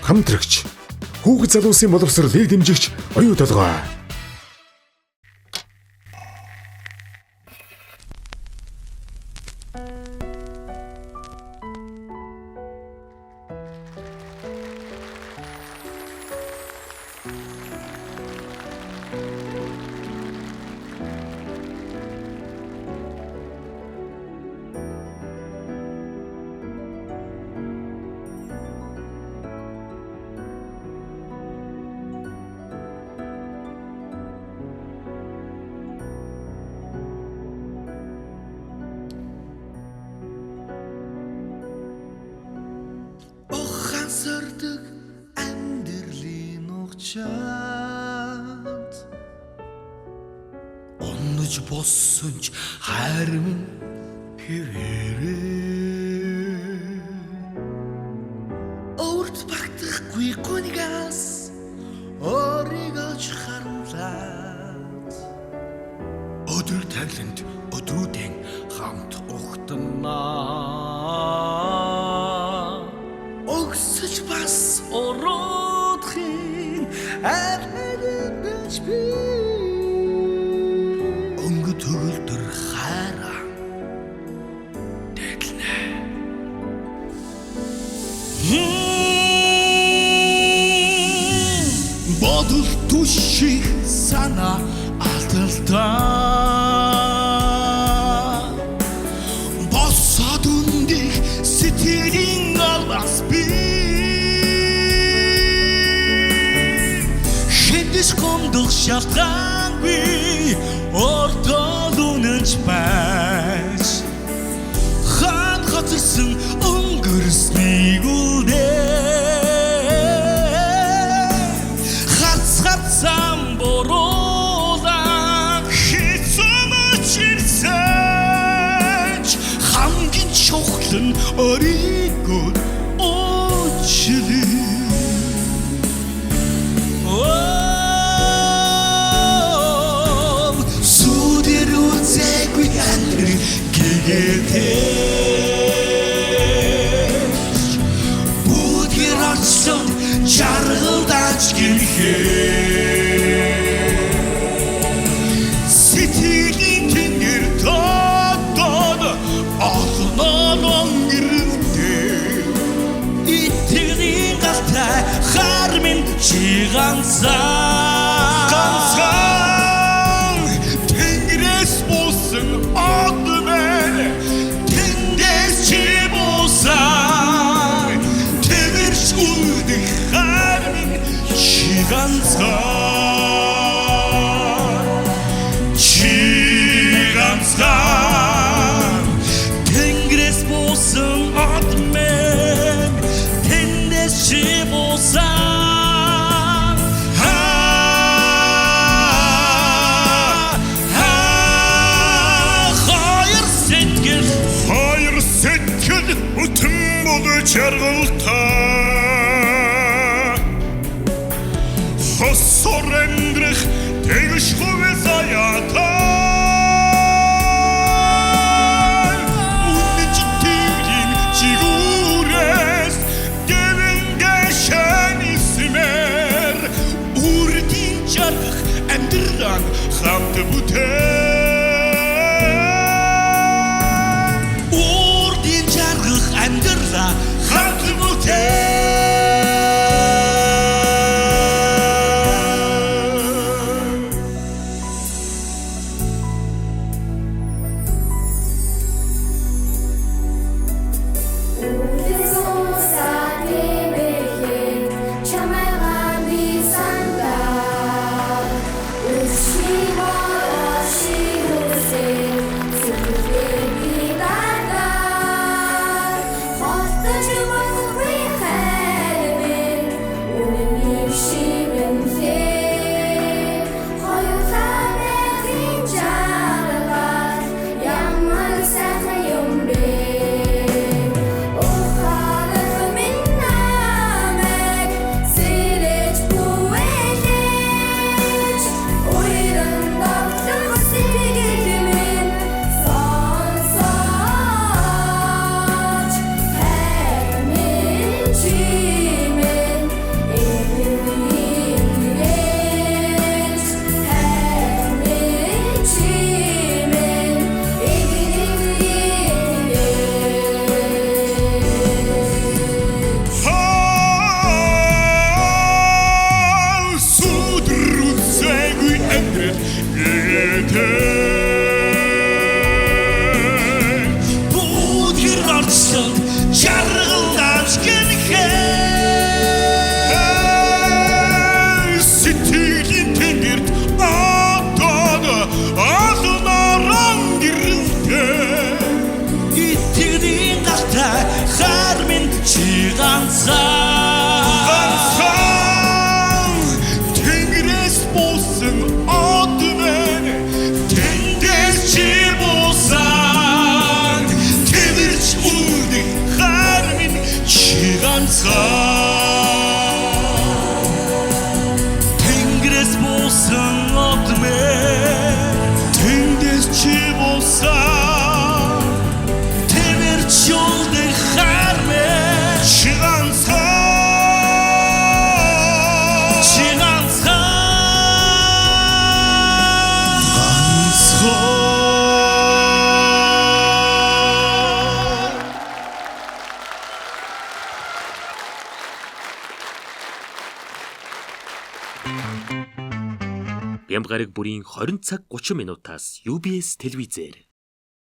хамтрагч, хүүхэд залуусын боловсролыг дэмжигч оюу толгой. Сардаг амьдралын угчаад оннож болсон ч хайр минь хэвээрээ өөрт багтахгүй гүнигаас өөрийгөө ч харамлаад өдөр тавиланд өдрүүдэн хамт ухтанаа өгсөж бас ородхийн архидэж би өнгө төгөлдөр хайраа дэглэнэ бодол түшиг санаа алталтаа босоод үндих сэтгэлийн албас би Скомдох шалтгаангүй ордол үнэнч байж хаан хатсан өнгөрснийг үлдээ хацам боролаа хитсэмч ирсэж хамгийн чухал нь өөрийгөө уучлаа Будгэр орсон жаргалдаач гинхээ сэтгэлийн тэнгэр тодод олноо гэрэлтэй итгэлийн галтай хар минь чи ганцхан тэнгэрээс бусан ганцхан тэнгэрээс буусан од мэн тэндээс чи буусан хоёр сэтгэл өтөн болж жаргалтай хосор амьдрах тэгш хувэс аяатай хамт бүтээ үрдийн жаргах амьдралаа хамт бүтээ Тэнгэрээс буусан одвэн тэндээс чи буусан тэрч үлдэх хар минь чи ганцхан Тэнгэрээс буусан одвэн тэндээс чи буусан тэрч үлдэх хар минь чи ганцхан Бямбгараг бүрийн 20 цаг 30 минутаас UBS телевизээр